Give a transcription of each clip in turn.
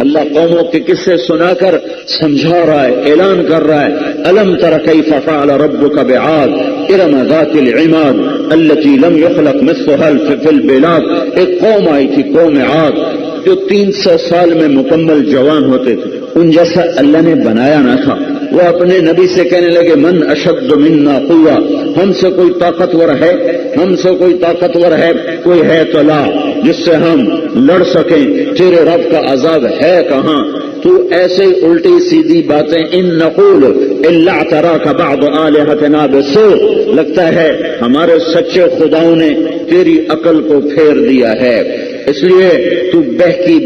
اللہ قوموں کے قصے سنا کر سمجھا رہا ہے، اعلان کر رہا ہے، الم تر کیف فعل ربک بعاد ارم ذات العماد التي لم يخلق مثلها في البلاد۔ ایک قوم آئی تھی، قوم عاد، جو 300 سال میں مکمل جوان ہوتے تھے، ان جیسا اللہ نے بنایا نہ تھا۔ وہ اپنے نبی سے کہنے لگے من اشد منا قوہ، ہم سے کوئی طاقتور ہے، ہم سے کوئی طاقتور ہے، کوئی ہے تو لا جس سے ہم لڑ سکیں، تیرے رب کا عذاب ہے کہاں؟ تو ایسے الٹی سیدھی باتیں، ان نقول الا اعتراک بعض آلہتنا بسوء، لگتا ہے ہمارے سچے خداؤں نے تیری عقل کو پھیر دیا ہے، اس لیے تو بہکی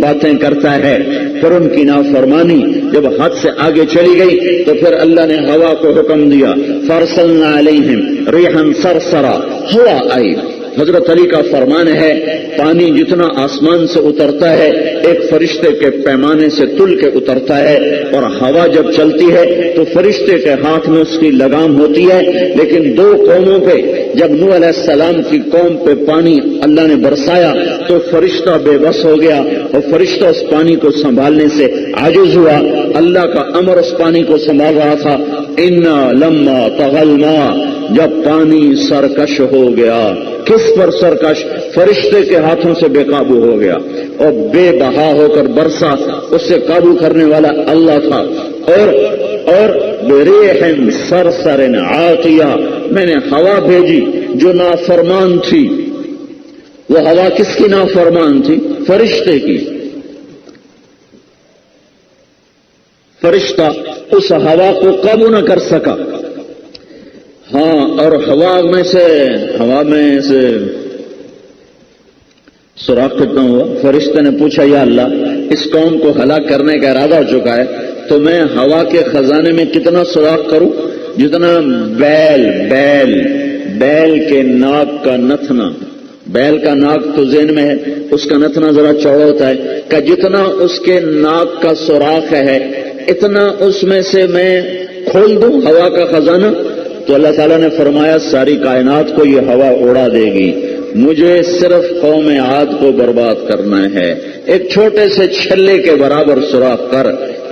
باتیں کرتا ہے۔ پھر ان کی نافرمانی جب حد سے آگے چلی گئی تو پھر اللہ نے ہوا کو حکم دیا، فارسلنا علیہم ریحا صرصرا، ہوا آئی۔ حضرت علی کا فرمان ہے، پانی جتنا آسمان سے اترتا ہے ایک فرشتے کے پیمانے سے تل کے اترتا ہے، اور ہوا جب چلتی ہے تو فرشتے کے ہاتھ میں اس کی لگام ہوتی ہے، لیکن دو قوموں پہ جب نوح علیہ السلام کی قوم پہ پانی اللہ نے برسایا تو فرشتہ بے بس ہو گیا، اور فرشتہ اس پانی کو سنبھالنے سے عاجز ہوا، اللہ کا امر اس پانی کو سنبھال رہا تھا۔ انا لما طغى الماء، جب پانی سرکش ہو گیا، کس پر سرکش؟ فرشتے کے ہاتھوں سے بے قابو ہو گیا اور بے بہا ہو کر برسا، اس سے قابو کرنے والا اللہ تھا۔ اور بریح صرصر عاتیہ، میں نے ہوا بھیجی جو نافرمان تھی۔ وہ ہوا کس کی نافرمان تھی؟ فرشتے کی۔ فرشتہ اس ہوا کو قابو نہ کر سکا۔ ہاں، اور ہوا میں سے سوراخ کتنا ہوا؟ فرشتے نے پوچھا یا اللہ، اس قوم کو ہلاک کرنے کا ارادہ ہو چکا ہے تو میں ہوا کے خزانے میں کتنا سوراخ کروں؟ جتنا بیل کے ناک کا نتنا، بیل کا ناک تو ذہن میں ہے، اس کا نتنا ذرا چوڑا ہوتا ہے، کہ جتنا اس کے ناک کا سوراخ ہے اتنا اس میں سے میں کھول دوں ہوا کا خزانہ؟ تو اللہ تعالیٰ نے فرمایا ساری کائنات کو یہ ہوا اڑا دے گی، مجھے صرف قوم عاد کو برباد کرنا ہے۔ ایک چھوٹے سے چھلے کے برابر سوراخ کر،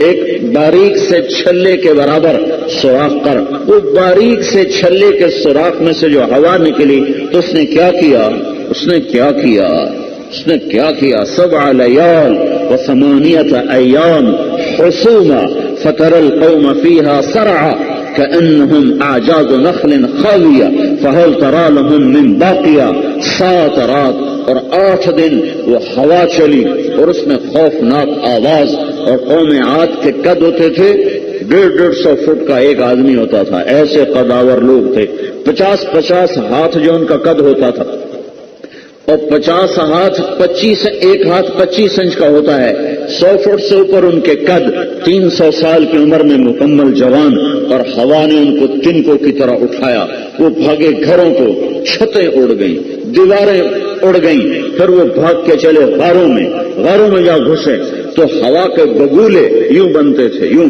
ایک باریک سے چھلے کے برابر سوراخ کر۔ وہ باریک سے چھلے کے سوراخ میں سے جو ہوا نکلی تو اس نے کیا کیا؟ 7 لیال و8 ایام حسوما فتر القوم فیہا سرعا كأنهم أعجاز نخل خاوية فهل ترى لهم من باقية۔ 7 رات اور 8 دن وہ ہوا چلی اور اس میں خوفناک آواز، اور قوم عاد کے قد ہوتے تھے 150 فٹ کا ایک آدمی ہوتا تھا، ایسے قداور لوگ تھے، 50 ہاتھ جو ان کا قد ہوتا تھا، اور 50 ہاتھ 25 انچ کا ہوتا ہے، 100 فٹ سے اوپر ان کے قد، 300 سال کی عمر میں مکمل جوان، اور ہوا نے ان کو تنکوں کی طرح اٹھایا، وہ بھاگے گھروں کو، چھتیں اڑ گئیں، دیواریں اڑ گئیں، پھر وہ بھاگ کے چلے غاروں میں جا گھسے تو ہوا کے بگولے یوں بنتے تھے، یوں،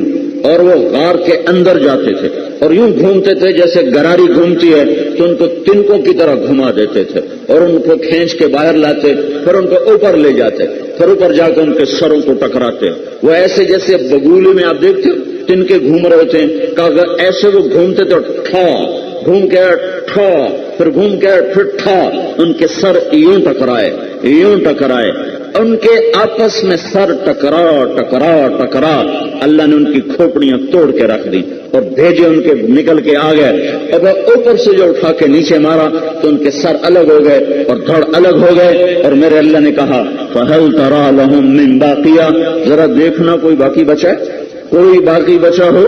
اور وہ غار کے اندر جاتے تھے اور یوں گھومتے تھے جیسے گراری گھومتی ہے، تو ان کو تنکوں کی طرح گھما دیتے تھے اور ان کو کھینچ کے باہر لاتے، پھر ان کو اوپر لے جاتے، پھر اوپر جا کے ان کے سروں کو ٹکراتے۔ وہ ایسے جیسے بگولے میں آپ دیکھتے ہو تنکے گھوم رہے تھے، ایسے وہ گھومتے تو ٹھا گھوم کے ٹھا، پھر گھوم کے پھر ٹھا، ان کے سر یوں ٹکرائے، ان کے آپس میں سر ٹکرا، اللہ نے ان کی کھوپڑیاں توڑ کے رکھ دی اور بھیجے ان کے نکل کے آ گئے، اور اوپر سے جو اٹھا کے نیچے مارا تو ان کے سر الگ ہو گئے اور دھڑ الگ ہو گئے، اور میرے اللہ نے کہا فَهَلْ تَرَى لَهُم مِّن بَاقِيَةٍ، ذرا دیکھنا کوئی باقی بچا ہے، کوئی باقی بچا ہو،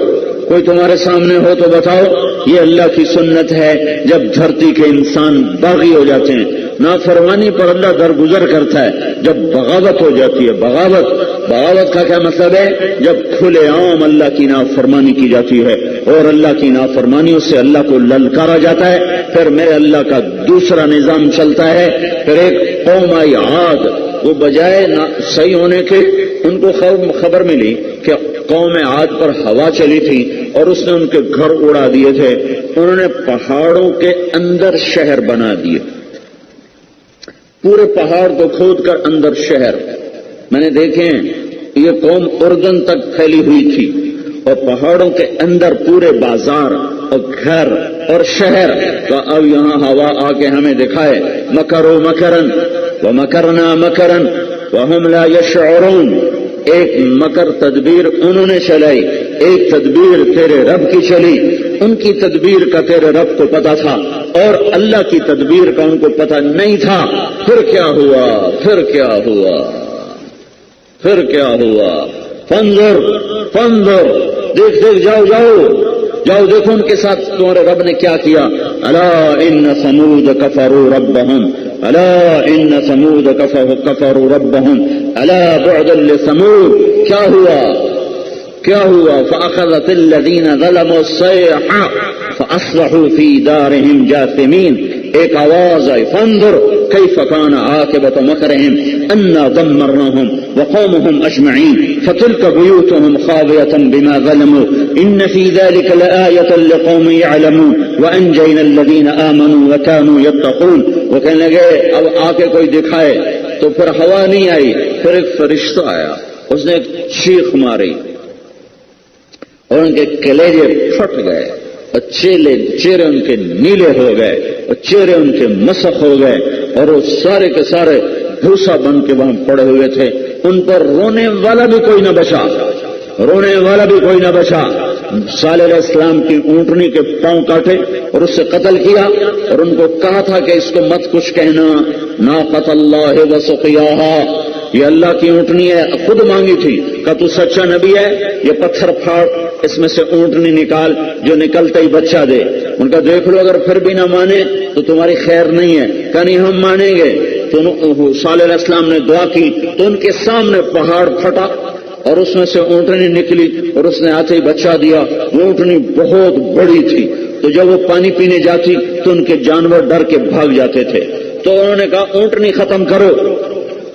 کوئی تمہارے سامنے ہو تو بتاؤ۔ یہ اللہ کی سنت ہے، جب دھرتی کے انسان باغی ہو جاتے ہیں، نافرمانی پر اللہ درگزر کرتا ہے، جب بغاوت ہو جاتی ہے، بغاوت کا کیا مطلب ہے؟ جب کھلے عام اللہ کی نافرمانی کی جاتی ہے اور اللہ کی نافرمانیوں سے اللہ کو للکارا جاتا ہے، پھر میرے اللہ کا دوسرا نظام چلتا ہے۔ پھر ایک قوم آئی عاد، وہ بجائے صحیح ہونے کے ان کو خبر ملی کہ قوم عاد پر ہوا چلی تھی اور اس نے ان کے گھر اڑا دیے تھے، انہوں نے پہاڑوں کے اندر شہر بنا دیے، پورے پہاڑ کو کھود کر اندر شہر۔ میں نے دیکھے یہ قوم اردن تک پھیلی ہوئی تھی اور پہاڑوں کے اندر پورے بازار اور گھر اور شہر، تو اب یہاں ہوا آ کے ہمیں دکھائے مکروا مکرن ومکرنا مکرن وہم لا یشعرون، ایک مکر تدبیر انہوں نے چلائی، ایک تدبیر تیرے رب کی چلی، ان کی تدبیر کا تیرے رب کو پتا تھا اور اللہ کی تدبیر کا ان کو پتا نہیں تھا۔ پھر کیا ہوا؟ پھر کیا ہوا؟ پھر کیا ہوا؟ فانظر فانظر، دیکھ دیکھ، جاؤ جاؤ جاؤ، دیکھو ان کے ساتھ تمہارے رب نے کیا کیا۔ الا ان ثمود کفروا ربهم، الا ان ثمود کفروا ربهم، الا بعدا لثمود۔ کیا ہوا؟ کیا ہوا؟ فاخذت الذين ظلموا الصيحة فاصبحوا في دارهم جاثمين، ایک آواز آئی فانظر كيف كان عاقبة مكرهم انا دمرناهم وقومهم اجمعين فتلك بيوتهم خاوية بما ظلموا ان في ذلك لآية لقوم يعلمون وانجينا الذين آمنوا وكانوا يتقون۔ وہ کہنے لگے اب آ کے کوئی دکھائے، تو پھر ہوا نہیں آئی، پھر ایک فرشتہ آیا، اس نے ایک چیخ ماری اور ان کے کلیجے پھٹ گئے اور چہرے ان کے نیلے ہو گئے اور چہرے ان کے مسخ ہو گئے اور وہ سارے کے سارے بھوسا بن کے وہاں پڑے ہوئے تھے۔ ان پر رونے والا بھی کوئی نہ بچا، رونے والا بھی کوئی نہ بچا۔ صالح علیہ السلام کی اونٹنی کے پاؤں کاٹے اور اس سے قتل کیا اور ان کو کہا تھا کہ اس کو مت کچھ کہنا، ناقۃ اللہ وسقیاہا، یہ اللہ کی اونٹنی ہے، خود مانگی تھی کہ تو سچا نبی ہے، یہ پتھر پھاڑ، اس میں سے اونٹنی نکال جو نکلتا ہی بچہ دے۔ ان کا دیکھ لو اگر پھر بھی نہ مانے تو تمہاری خیر نہیں ہے، کہ نہیں ہم مانیں گے۔ تو صالح علیہ السلام نے دعا کی تو ان کے سامنے پہاڑ پھٹا اور اس میں سے اونٹنی نکلی اور اس نے آتے ہی بچہ دیا۔ وہ اونٹنی بہت بڑی تھی، تو جب وہ پانی پینے جاتی تو ان کے جانور ڈر کے بھاگ جاتے تھے، تو انہوں نے کہا اونٹنی ختم کرو۔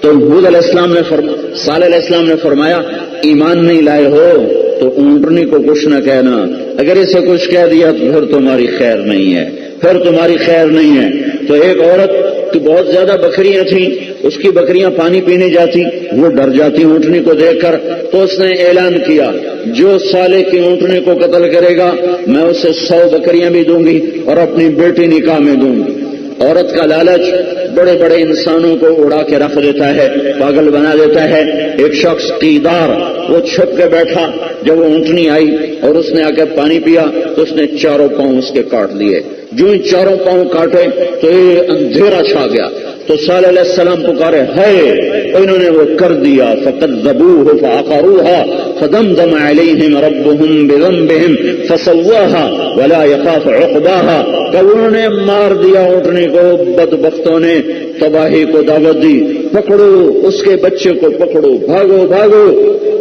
تو حود علیہ السلام نے صالح علیہ السلام نے فرمایا ایمان نہیں لائے ہو تو اونٹنی کو کچھ نہ کہنا، اگر اسے کچھ کہہ دیا تو پھر تمہاری خیر نہیں ہے، پھر تمہاری خیر نہیں ہے۔ تو ایک عورت کی بہت زیادہ بکریاں تھیں، اس کی بکریاں پانی پینے جاتی، وہ ڈر جاتی اونٹنی کو دیکھ کر، تو اس نے اعلان کیا جو صالح کی اونٹنی کو قتل کرے گا میں اسے 100 بکریاں بھی دوں گی اور اپنی بیٹی نکاح میں دوں گی۔ عورت کا لالچ بڑے بڑے انسانوں کو اڑا کے رکھ دیتا ہے، پاگل بنا دیتا ہے۔ ایک شخص قیدار، وہ چھپ کے بیٹھا، جب وہ اونٹنی آئی اور اس نے آ کے پانی پیا تو اس نے چاروں پاؤں اس کے کاٹ لیے۔ جو ہی چاروں پاؤں کاٹے تو یہ اندھیرا چھا گیا، تو صالح علیہ السلام پکارے ہے، انہوں نے وہ کر دیا۔ فکذبوہ فعقروہا فدمدم علیہم ربہم بذنبہم فسواہا ولا یخاف عقباہا، کہ انہوں نے مار دیا اونٹنی کو، بدبختوں نے تباہی کو دعوت دی۔ پکڑو اس کے بچے کو، پکڑو، بھاگو بھاگو۔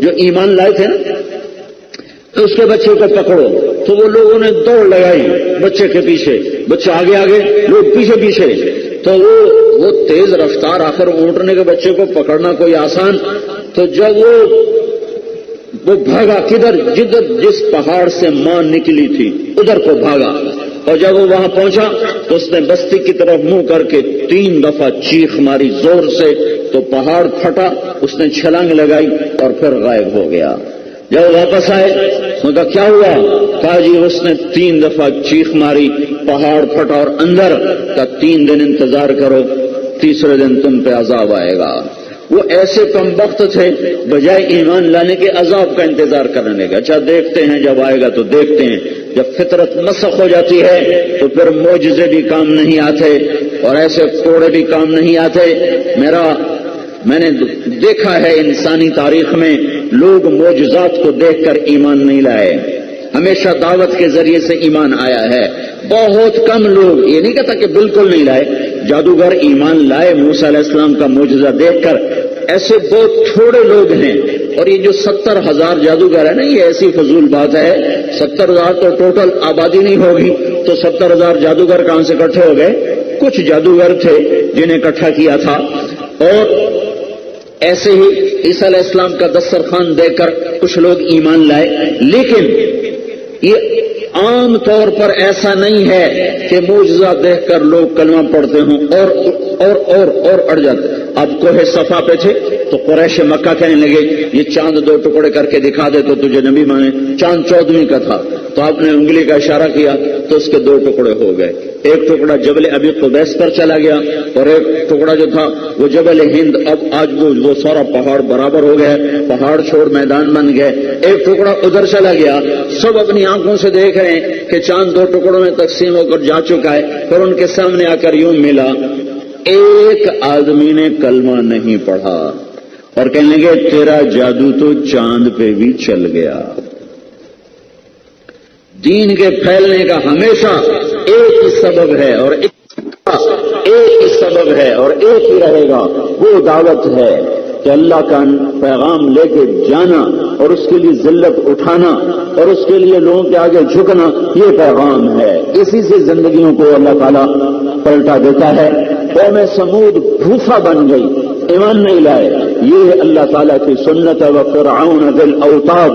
جو ایمان لائے تھے نا اس کے بچے کو پکڑو، تو وہ لوگوں نے دوڑ لگائی بچے کے پیچھے، بچہ آگے آگے، لوگ پیچھے پیچھے، تو وہ تیز رفتار، آخر اونٹنے کے بچے کو پکڑنا کوئی آسان۔ تو جب وہ بھاگا کدھر، جس پہاڑ سے ماں نکلی تھی ادھر کو بھاگا، اور جب وہ وہاں پہنچا تو اس نے بستی کی طرف منہ کر کے 3 دفعہ چیخ ماری زور سے، تو پہاڑ پھٹا، اس نے چھلانگ لگائی اور پھر غائب ہو گیا۔ جب واپس آئے تو کہا کیا ہوا؟ کہا جی اس نے 3 دفعہ چیخ ماری، پہاڑ پھٹا اور اندر، کا 3 دن انتظار کرو، تیسرے دن تم پہ عذاب آئے گا۔ وہ ایسے کم وقت تھے، بجائے ایمان لانے کے عذاب کا انتظار کرنے لگا۔ اچھا دیکھتے ہیں جب آئے گا تو دیکھتے ہیں۔ جب فطرت مسخ ہو جاتی ہے تو پھر معجزے بھی کام نہیں آتے اور ایسے کوڑے بھی کام نہیں آتے۔ میں نے دیکھا ہے انسانی تاریخ میں لوگ معجزات کو دیکھ کر ایمان نہیں لائے، ہمیشہ دعوت کے ذریعے سے ایمان آیا ہے۔ بہت کم لوگ، یہ نہیں کہتا کہ بالکل نہیں لائے، جادوگر ایمان لائے موسیٰ علیہ السلام کا معجزہ دیکھ کر، ایسے بہت تھوڑے لوگ ہیں۔ اور یہ جو 70,000 جادوگر ہے نا، یہ ایسی فضول بات ہے، 70,000 تو ٹوٹل آبادی نہیں ہوگی، تو 70,000 جادوگر کہاں سے اکٹھے ہو گئے؟ کچھ جادوگر تھے جنہیں اکٹھا کیا تھا۔ اور ایسے ہی عیسیٰ علیہ السلام کا دسترخوان دیکھ کر کچھ لوگ ایمان لائے، لیکن یہ عام طور پر ایسا نہیں ہے کہ معجزہ دیکھ کر لوگ کلمہ پڑھتے ہوں اور اڑ جاتے. اب کوہ صفا پہ تھے تو قریش مکہ کہنے لگے یہ چاند 2 ٹکڑے کر کے دکھا دے تو تجھے نبی مانے. چاند 14ویں کا تھا تو آپ نے انگلی کا اشارہ کیا تو اس کے 2 ٹکڑے ہو گئے. ایک ٹکڑا جبل ابی قبیس پر چلا گیا اور ایک ٹکڑا جو تھا وہ جبل ہند. اب آج وہ سارا پہاڑ برابر ہو گئے, پہاڑ چھوڑ میدان بن گئے. ایک ٹکڑا ادھر چلا گیا. سب اپنی آنکھوں سے دیکھ رہے ہیں کہ چاند 2 ٹکڑوں میں تقسیم ہو کر جا چکا ہے. پھر ان کے سامنے آ کر یوں ملا. ایک آدمی نے کلمہ نہیں پڑھا اور کہنے لگے تیرا جادو تو چاند پہ بھی چل گیا. دین کے پھیلنے کا ہمیشہ ایک ہی سبب ہے اور ایک ہی رہے گا. وہ دعوت ہے کہ اللہ کا پیغام لے کے جانا اور اس کے لیے ذلت اٹھانا اور اس کے لیے لوگوں کے آگے جھکنا, یہ پیغام ہے. اسی سے زندگیوں کو اللہ تعالیٰ پلٹا دیتا ہے. قوم سمود بھوسا بن گئی, ایمان نہیں لائے. یہ اللہ تعالیٰ کی سنت ہے. وفرعون ذی الاوتاد